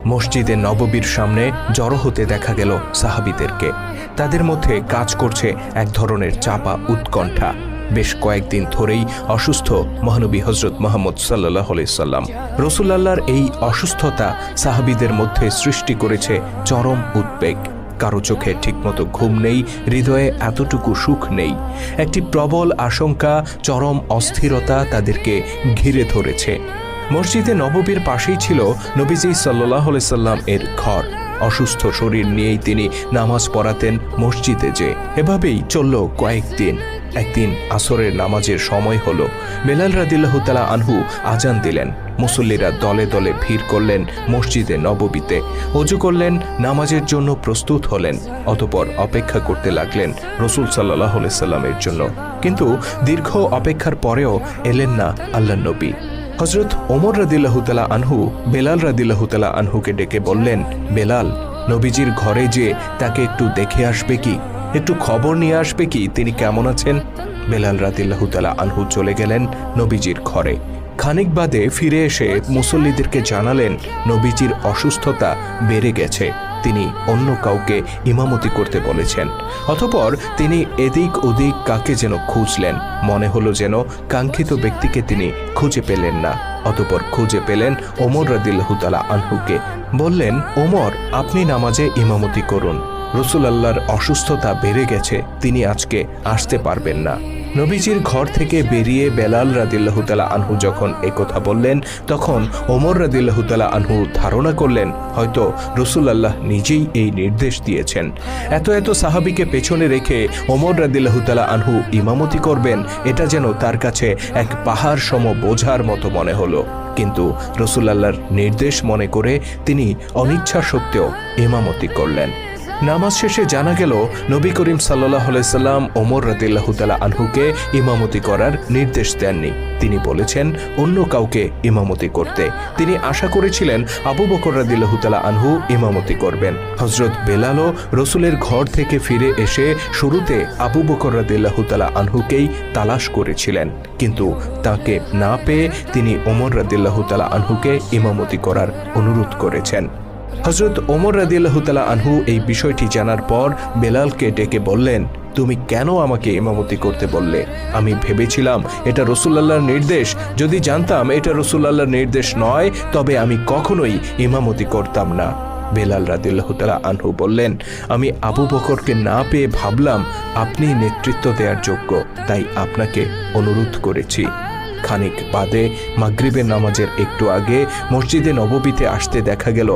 মসজিদে নববীর সামনে জড়ো হতে দেখা গেল সাহাবীদেরকে। তাদের মধ্যে কাজ করছে এক ধরনের চাপা উৎকণ্ঠা। বেশ কয়েকদিন ধরেই অসুস্থ মহানবী হজরত মুহাম্মদ সাল্লাল্লাহু আলাইহি সাল্লাম। রাসূলুল্লাহর এই অসুস্থতা সাহাবীদের মধ্যে সৃষ্টি করেছে চরম উদ্বেগ। কারো চোখে ঠিকমতো ঘুম নেই, হৃদয়ে এতটুকু সুখ নেই। একটি প্রবল আশঙ্কা, চরম অস্থিরতা তাদেরকে ঘিরে ধরেছে। মসজিদে নববীর পাশেই ছিল নবীজি সাল্লাল্লাহু আলাইহি সাল্লাম এর ঘর। অসুস্থ শরীর নিয়েই তিনি নামাজ পড়াতেন মসজিদে। এভাবেই চলল কয়েকদিন। একদিন আসরের নামাজের সময় হলো। বেলাল রাদিয়াল্লাহু তাআলা আনহু আজান দিলেন। মুসল্লিরা দলে দলে ভিড় করলেন মসজিদে নববীতে। ওযু করলেন, নামাজের জন্য প্রস্তুত হলেন। অতঃপর অপেক্ষা করতে লাগলেন রাসূল সাল্লাল্লাহু আলাইহি সাল্লামের জন্য। কিন্তু দীর্ঘ অপেক্ষার পরেও এলেন না আল্লাহর নবী। হযরত ওমর রাদিয়াল্লাহু তাআলা আনহু বেলাল রাদিয়াল্লাহু তাআলা আনহুকে ডেকে বললেন, বেলাল, নবীজির ঘরে যে তাকে একটু দেখে আসবে কি, একটু খবর নিয়ে আসবে কি তিনি কেমন আছেন। বেলাল রাদিয়াল্লাহু তাআলা আনহু চলে গেলেন নবীজির ঘরে। খানিক বাদে ফিরে এসে মুসল্লিদেরকে জানালেন নবীজির অসুস্থতা বেড়ে গেছে, তিনি অন্য কাউকে ইমামতি করতে বলেছেন। অতঃপর তিনি এদিক ওদিক কাকে যেন খুঁজলেন। মনে হলো যেন কাঙ্ক্ষিত ব্যক্তিকে তিনি খুঁজে পেলেন না। অতঃপর খুঁজে পেলেন ওমর রাদিয়াল্লাহু তাআলা আনহুকে। বললেন, ওমর, আপনি নামাজে ইমামতি করুন। রাসূলুল্লাহর অসুস্থতা বেড়ে গেছে, তিনি আজকে আসতে পারবেন না। নবীজির ঘর থেকে বেরিয়ে বেলাল রাদিয়াল্লাহু তাআলা আনহু যখন একথা বললেন, তখন ওমর রাদিয়াল্লাহু তাআলা আনহু ধারণা করলেন হয়তো রাসূলুল্লাহ নিজেই এই নির্দেশ দিয়েছেন। এত সাহাবীকে পেছনে রেখে ওমর রাদিয়াল্লাহু তাআলা আনহু ইমামতি করবেন, এটা যেন তার কাছে এক পাহাড় সম বোঝার মতো মনে হলো। কিন্তু রাসূলুল্লাহর নির্দেশ মনে করে তিনি অনিচ্ছা সত্ত্বেও ইমামতি করলেন। নামাজ শেষে জানা গেল নবী করিম সাল্লাল্লাহু আলাইহি সাল্লাম ওমর রাদিয়াল্লাহু তাআলা আনহুকে ইমামতি করার নির্দেশ দেননি। তিনি বলেছেন অন্য কাউকে ইমামতি করতে। তিনি আশা করেছিলেন আবু বকর রাদিয়াল্লাহু তাআলা আনহু ইমামতি করবেন। হযরত বেলালও রাসূলের ঘর থেকে ফিরে এসে শুরুতে আবু বকর রাদিয়াল্লাহু তাআলা আনহুকেই তালাশ করেছিলেন, কিন্তু তাকে না পেয়ে তিনি ওমর রাদিয়াল্লাহু তাআলা আনহুকে ইমামতি করার অনুরোধ করেছেন। হযরত ওমর রাদিয়াল্লাহু তাআলা আনহু এই বিষয়টি জানার পর বেলালকে ডেকে বললেন, তুমি কেন আমাকে ইমামতি করতে বললে? আমি ভেবেছিলাম এটা রাসূলুল্লাহর নির্দেশ। যদি জানতাম এটা রাসূলুল্লাহর নির্দেশ নয়, তবে আমি কখনোই ইমামতি করতাম না। বেলাল রাদিয়াল্লাহু তাআলা আনহু বললেন, আমি আবু বকরকে না পেয়ে ভাবলাম আপনি নেতৃত্ব দেওয়ার যোগ্য, তাই আপনাকে অনুরোধ করেছি। খানিক বাদে মাগরিবের নামাজের একটু আগে মসজিদে নববীতে আসতে দেখা গেল